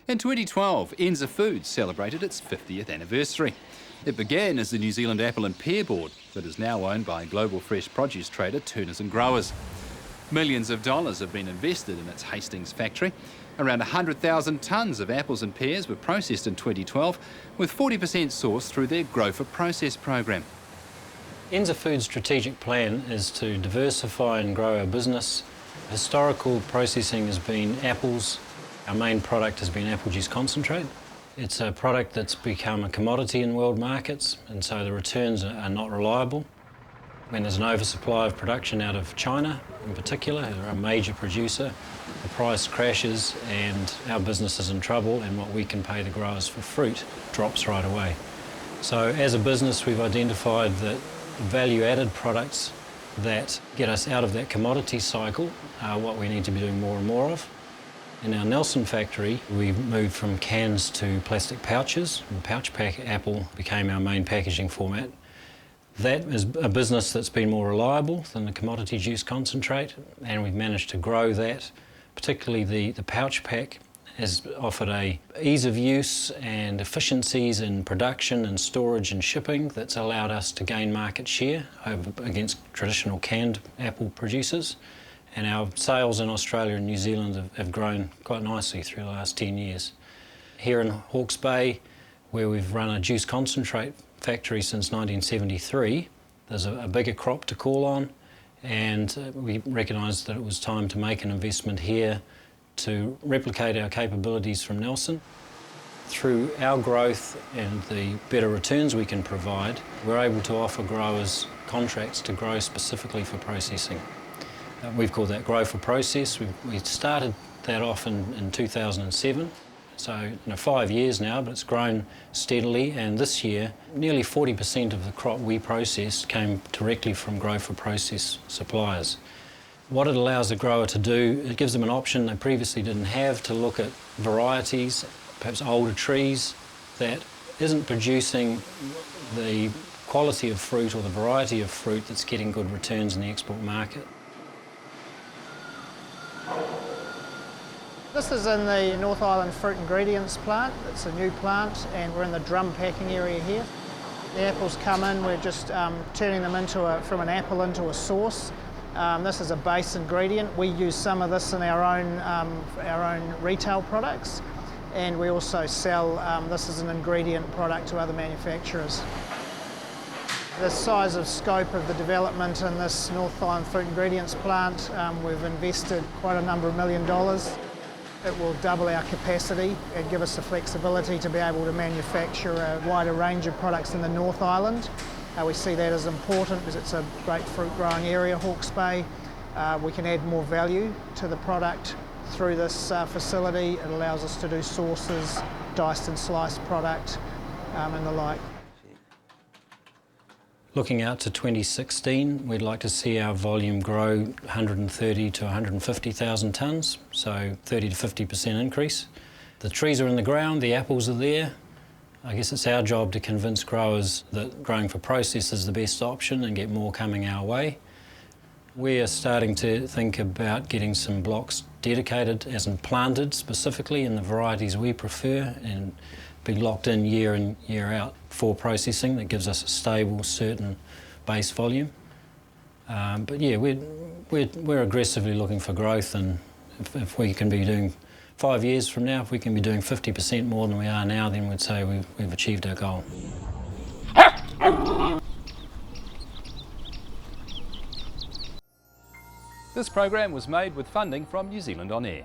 In 2012, ENZA Foods celebrated its 50th anniversary. It began as the New Zealand Apple and Pear Board, but is now owned by global fresh produce trader Turners and Growers. Millions of dollars have been invested in its Hastings factory. Around 100,000 tonnes of apples and pears were processed in 2012, with 40% sourced through their Grow for Process program. ENZA Foods' strategic plan is to diversify and grow our business. Historical processing has been apples. Our main product has been apple juice concentrate. It's a product that's become a commodity in world markets, and so the returns are not reliable. When there's an oversupply of production out of China in particular, who are a major producer, the price crashes and our business is in trouble, and what we can pay the growers for fruit drops right away. So as a business, we've identified that value-added products that get us out of that commodity cycle are what we need to be doing more and more of. In our Nelson factory, we've moved from cans to plastic pouches, and pouch pack apple became our main packaging format. That is a business that's been more reliable than the commodity juice concentrate, and we've managed to grow that. Particularly the pouch pack has offered a ease of use and efficiencies in production and storage and shipping that's allowed us to gain market share against traditional canned apple producers. And our sales in Australia and New Zealand have grown quite nicely through the last 10 years. Here in Hawke's Bay, where we've run a juice concentrate factory since 1973, there's a bigger crop to call on, and we recognised that it was time to make an investment here to replicate our capabilities from Nelson. Through our growth and the better returns we can provide, we're able to offer growers contracts to grow specifically for processing. We've called that Grow for Process. We started that off in 2007, so 5 years now, but it's grown steadily, and this year nearly 40% of the crop we processed came directly from Grow for Process suppliers. What it allows the grower to do, it gives them an option they previously didn't have to look at varieties, perhaps older trees, that isn't producing the quality of fruit or the variety of fruit that's getting good returns in the export market. This is in the North Island Fruit Ingredients plant. It's a new plant, and we're in the drum packing area here. The apples come in, we're just turning them from an apple into a sauce. This is a base ingredient. We use some of this in our own retail products, and we also sell this as an ingredient product to other manufacturers. The size of scope of the development in this North Island Fruit Ingredients plant, we've invested quite a number of $1 million. It will double our capacity and give us the flexibility to be able to manufacture a wider range of products in the North Island. We see that as important because it's a great fruit growing area, Hawke's Bay. We can add more value to the product through this facility. It allows us to do sauces, diced and sliced product, and the like. Looking out to 2016, we'd like to see our volume grow 130 to 150,000 tonnes, so 30 to 50% increase. The trees are in the ground, the apples are there. I guess it's our job to convince growers that growing for process is the best option and get more coming our way. We are starting to think about getting some blocks dedicated, as in planted specifically in the varieties we prefer, and be locked in year out for processing. That gives us a stable, certain base volume. But yeah, we're aggressively looking for growth, and if we can be doing 5 years from now, if we can be doing 50% more than we are now, then we'd say we've achieved our goal. This program was made with funding from New Zealand On Air.